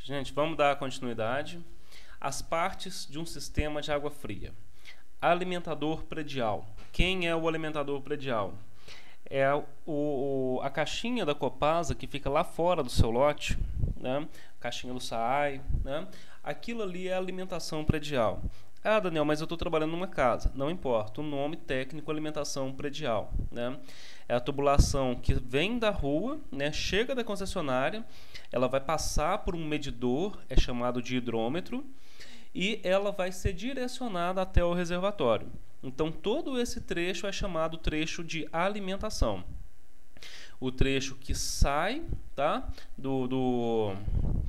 Gente, vamos dar continuidade. As partes de um sistema de água fria. Alimentador predial. Quem é o alimentador predial? É a caixinha da Copasa que fica lá fora do seu lote, né? Caixinha do SAAI, né? Aquilo ali é alimentação predial. Ah, Daniel, mas eu estou trabalhando numa casa. Não importa, o nome técnico é alimentação predial, né? É a tubulação que vem da rua, né? Chega da concessionária, ela vai passar por um medidor, é chamado de hidrômetro, e ela vai ser direcionada até o reservatório. Então, todo esse trecho é chamado trecho de alimentação. O trecho que sai, tá,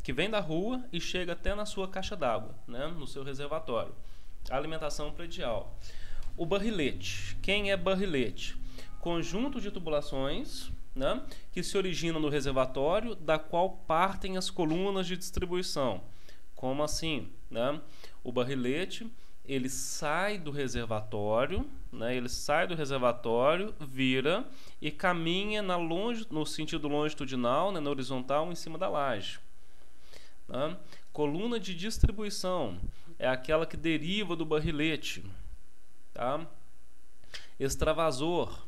que vem da rua e chega até na sua caixa d'água, né, no seu reservatório. Alimentação predial. O barrilete. Quem é barrilete? Conjunto de tubulações, né, que se originam no reservatório, da qual partem as colunas de distribuição. Como assim, né? O barrilete, ele sai do reservatório, né? Ele sai do reservatório, vira e caminha no sentido longitudinal, né? Na horizontal, em cima da laje. Né? Coluna de distribuição é aquela que deriva do barrilete. Tá? Extravasor,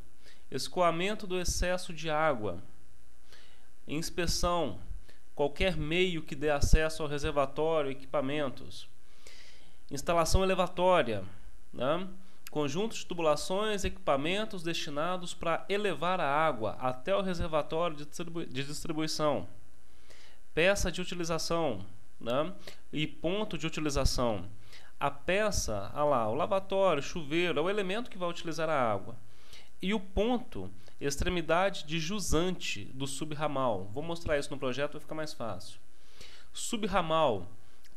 escoamento do excesso de água. Inspeção, qualquer meio que dê acesso ao reservatório, equipamentos. Instalação elevatória, né? Conjunto de tubulações, equipamentos destinados para elevar a água até o reservatório de distribuição. Peça de utilização, né? E ponto de utilização. A peça, o lavatório, chuveiro, é o elemento que vai utilizar a água. E o ponto, extremidade de jusante do subramal. Vou mostrar isso no projeto, vai ficar mais fácil. Subramal,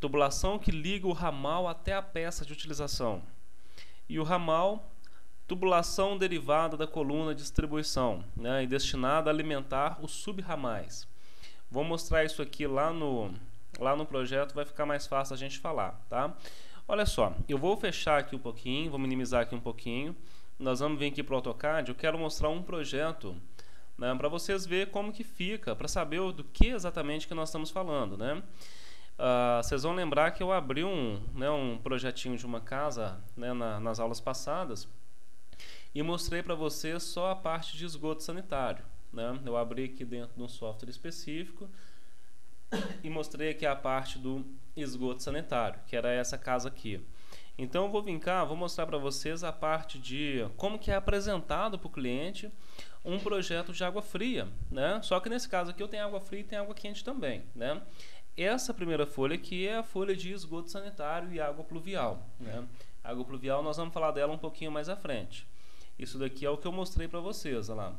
tubulação que liga o ramal até a peça de utilização. E o ramal, tubulação derivada da coluna de distribuição, né, e destinada a alimentar os subramais. Vou mostrar isso aqui lá no projeto, vai ficar mais fácil a gente falar, tá? Olha só, eu vou fechar aqui um pouquinho, vou minimizar aqui um pouquinho. Nós vamos vir aqui para o AutoCAD. Eu quero mostrar um projeto, né, para vocês verem como que fica, para saber do que exatamente que nós estamos falando, né? Vocês vão lembrar que eu abri um projetinho de uma casa, né, nas aulas passadas e mostrei para vocês só a parte de esgoto sanitário, né? Eu abri aqui dentro de um software específico e mostrei aqui a parte do esgoto sanitário, que era essa casa aqui. Então eu vou vir cá, vou mostrar para vocês a parte de como que é apresentado para o cliente um projeto de água fria, né? Só que nesse caso aqui eu tenho água fria e tenho água quente também, né? Essa primeira folha aqui é a folha de esgoto sanitário e água pluvial, né? Água pluvial nós vamos falar dela um pouquinho mais à frente. Isso daqui é o que eu mostrei para vocês, olha lá.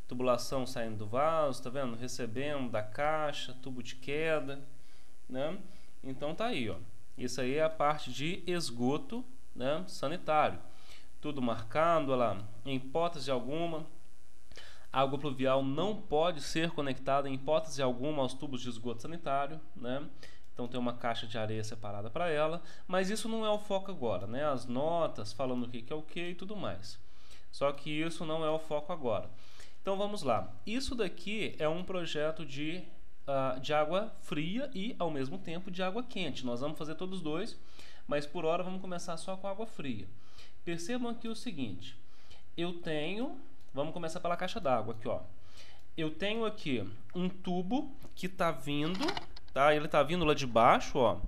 Tubulação saindo do vaso, tá vendo? Recebendo da caixa, tubo de queda, né? Então tá aí, ó. Isso aí é a parte de esgoto, né, sanitário. Tudo marcado, olha lá. Em hipótese alguma, a água pluvial não pode ser conectada em hipótese alguma aos tubos de esgoto sanitário, né? Então tem uma caixa de areia separada para ela, mas isso não é o foco agora, né? As notas falando o que é o que e tudo mais. Só que isso não é o foco agora. Então vamos lá. Isso daqui é um projeto de água fria e ao mesmo tempo de água quente. Nós vamos fazer todos os dois, mas por hora vamos começar só com água fria. Percebam aqui o seguinte: vamos começar pela caixa d'água aqui, ó. Eu tenho aqui um tubo que está vindo, tá? Ele está vindo lá de baixo, ó.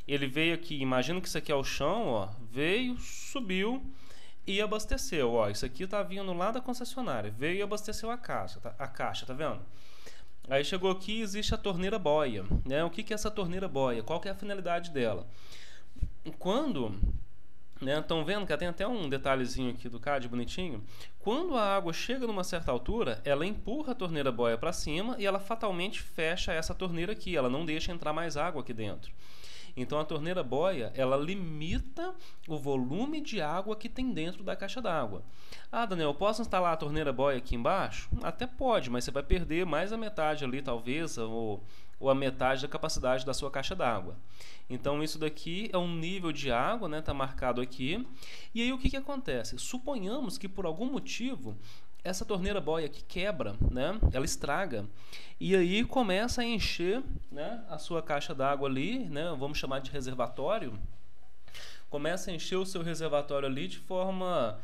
Ele veio aqui, imagina que isso aqui é o chão, ó. Veio, subiu e abasteceu, ó. Isso aqui está vindo lá da concessionária, veio e abasteceu a caixa, tá vendo? Aí chegou aqui e existe a torneira boia, né? O que é essa torneira boia? Qual que é a finalidade dela? Quando, né, estão vendo que tem até um detalhezinho aqui do CAD bonitinho? Quando a água chega numa certa altura, ela empurra a torneira boia para cima e ela fatalmente fecha essa torneira aqui, ela não deixa entrar mais água aqui dentro. Então a torneira boia, ela limita o volume de água que tem dentro da caixa d'água. Ah, Daniel, eu posso instalar a torneira boia aqui embaixo? Até pode, mas você vai perder mais a metade ali, talvez, ou a metade da capacidade da sua caixa d'água. Então isso daqui é um nível de água, né? Está marcado aqui. E aí o que acontece? Suponhamos que por algum motivo essa torneira boia aqui quebra, né? Ela estraga. E aí começa a encher, né, a sua caixa d'água ali, né? Vamos chamar de reservatório. Começa a encher o seu reservatório ali de forma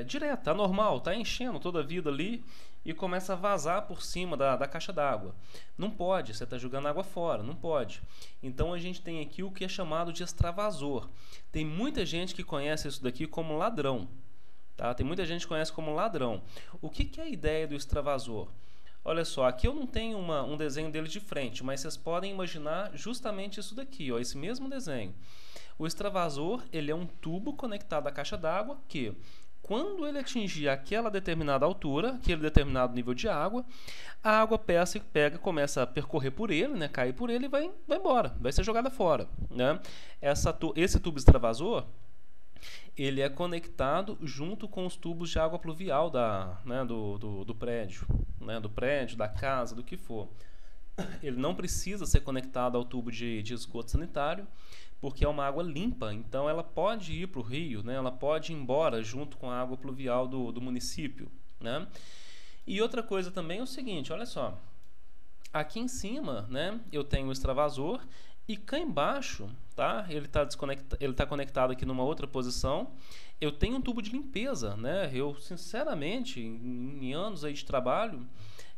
direta, normal, tá enchendo toda a vida ali e começa a vazar por cima da caixa d'água. Não pode, você está jogando água fora, não pode. Então a gente tem aqui o que é chamado de extravasor. Tem muita gente que conhece isso daqui como ladrão. Tá? Tem muita gente que conhece como ladrão. O que é a ideia do extravasor? Olha só, aqui eu não tenho um desenho dele de frente, mas vocês podem imaginar justamente isso daqui, ó, esse mesmo desenho. O extravasor, ele é um tubo conectado à caixa d'água que, quando ele atingir aquela determinada altura, aquele determinado nível de água, a água pega, começa a percorrer por ele, né, cair por ele e vai embora, vai ser jogada fora, né? Esse tubo extravasor, ele é conectado junto com os tubos de água pluvial do prédio, né, do prédio, da casa, do que for. Ele não precisa ser conectado ao tubo de esgoto sanitário, porque é uma água limpa, então ela pode ir para o rio, né, ela pode ir embora junto com a água pluvial do município, né? E outra coisa também é o seguinte, olha só, aqui em cima, né, eu tenho o extravasor e cá embaixo, tá, ele tá conectado aqui numa outra posição, eu tenho um tubo de limpeza, né? Eu sinceramente, em anos aí de trabalho,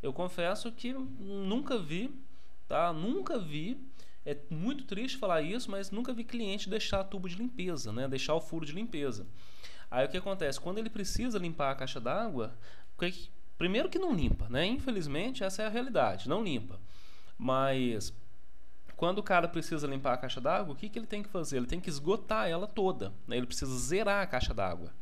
eu confesso que nunca vi, tá? Nunca vi, é muito triste falar isso, mas nunca vi cliente deixar tubo de limpeza, né? Deixar o furo de limpeza. Aí o que acontece? Quando ele precisa limpar a caixa d'água, primeiro que não limpa, né? Infelizmente, essa é a realidade, não limpa. Mas quando o cara precisa limpar a caixa d'água, o que ele tem que fazer? Ele tem que esgotar ela toda, né? Ele precisa zerar a caixa d'água.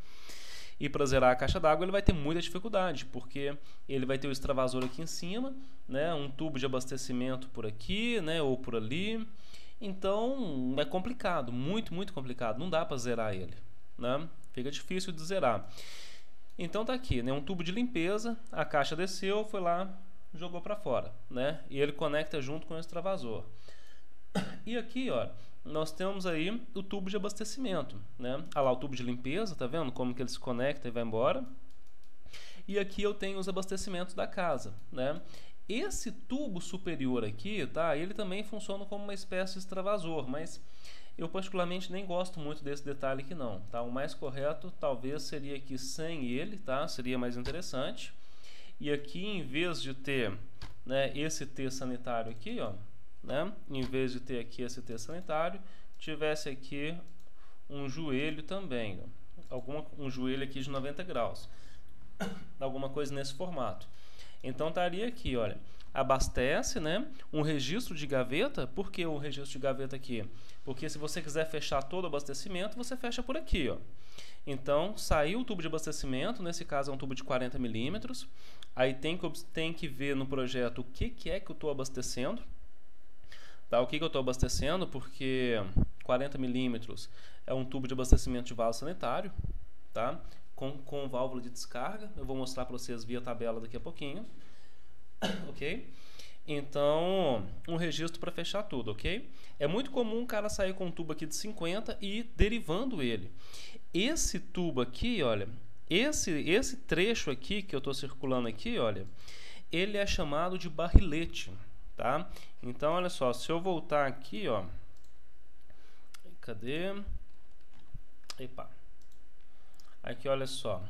E para zerar a caixa d'água ele vai ter muita dificuldade, porque ele vai ter o extravasor aqui em cima, né, um tubo de abastecimento por aqui, né, ou por ali. Então é complicado, muito, muito complicado. Não dá para zerar ele, né? Fica difícil de zerar. Então tá aqui, né, um tubo de limpeza, a caixa desceu, foi lá, jogou para fora, né? E ele conecta junto com o extravasor. E aqui, ó, nós temos aí o tubo de abastecimento, né? Olha lá o tubo de limpeza, tá vendo como que ele se conecta e vai embora? E aqui eu tenho os abastecimentos da casa, né? Esse tubo superior aqui, tá? Ele também funciona como uma espécie de extravasor, mas eu particularmente nem gosto muito desse detalhe aqui não, tá? O mais correto talvez seria aqui sem ele, tá? Seria mais interessante. E aqui, em vez de ter, né, esse T sanitário aqui, ó, né, em vez de ter aqui esse T sanitário, tivesse aqui um joelho também, ó, um joelho aqui de 90 graus, alguma coisa nesse formato. Então estaria aqui, olha, abastece, né, um registro de gaveta. Por que o registro de gaveta aqui? Porque se você quiser fechar todo o abastecimento, você fecha por aqui, ó. Então, saiu o tubo de abastecimento, nesse caso é um tubo de 40 milímetros. Aí tem que ver no projeto o que é que eu estou abastecendo. Tá, o que eu estou abastecendo, porque 40 milímetros é um tubo de abastecimento de vaso sanitário, tá? Com válvula de descarga. Eu vou mostrar para vocês via tabela daqui a pouquinho. Ok? Então, um registro para fechar tudo, ok? É muito comum o cara sair com um tubo aqui de 50 e ir derivando ele. Esse tubo aqui, olha, esse trecho aqui que eu estou circulando aqui, olha, ele é chamado de barrilete, tá? Então, olha só, se eu voltar aqui, ó, cadê? Epa. Aqui, olha só,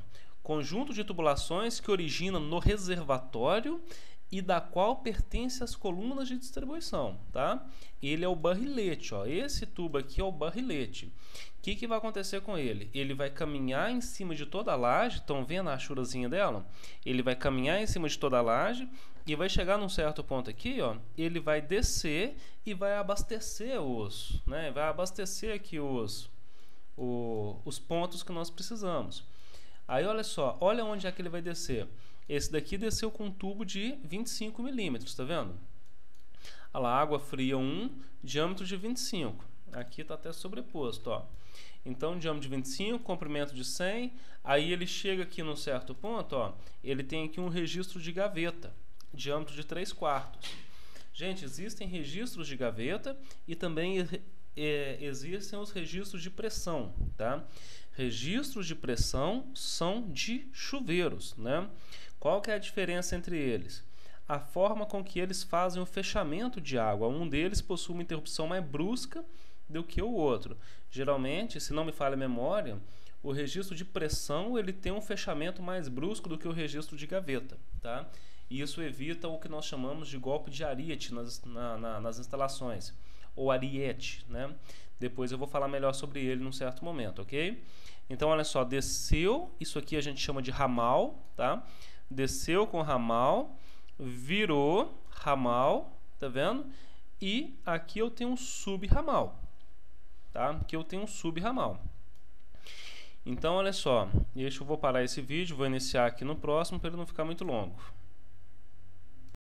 conjunto de tubulações que origina no reservatório e da qual pertence às colunas de distribuição, tá? Ele é o barrilete, ó. Esse tubo aqui é o barrilete. O que vai acontecer com ele? Ele vai caminhar em cima de toda a laje, estão vendo a achurazinha dela? Ele vai caminhar em cima de toda a laje e vai chegar num certo ponto aqui, ó, ele vai descer e vai abastecer né? Vai abastecer aqui os pontos que nós precisamos. Aí olha só, olha onde é que ele vai descer. Esse daqui desceu com um tubo de 25 milímetros, tá vendo? Olha lá, água fria 1, diâmetro de 25. Aqui está até sobreposto, ó. Então, diâmetro de 25, comprimento de 100. Aí ele chega aqui num certo ponto, ó. Ele tem aqui um registro de gaveta, diâmetro de 3/4. Gente, existem registros de gaveta e também existem os registros de pressão, tá? Registros de pressão são de chuveiros, né? Qual que é a diferença entre eles? A forma com que eles fazem o fechamento de água. Um deles possui uma interrupção mais brusca do que o outro. Geralmente, se não me falha a memória, o registro de pressão ele tem um fechamento mais brusco do que o registro de gaveta, tá? E isso evita o que nós chamamos de golpe de ariete nas instalações, ou ariete, né? Depois eu vou falar melhor sobre ele num certo momento, ok? Então, olha só, desceu, isso aqui a gente chama de ramal, tá? Desceu com ramal, virou ramal, tá vendo? E aqui eu tenho um subramal, tá? Aqui eu tenho um subramal. Então, olha só, eu vou parar esse vídeo, vou iniciar aqui no próximo para ele não ficar muito longo.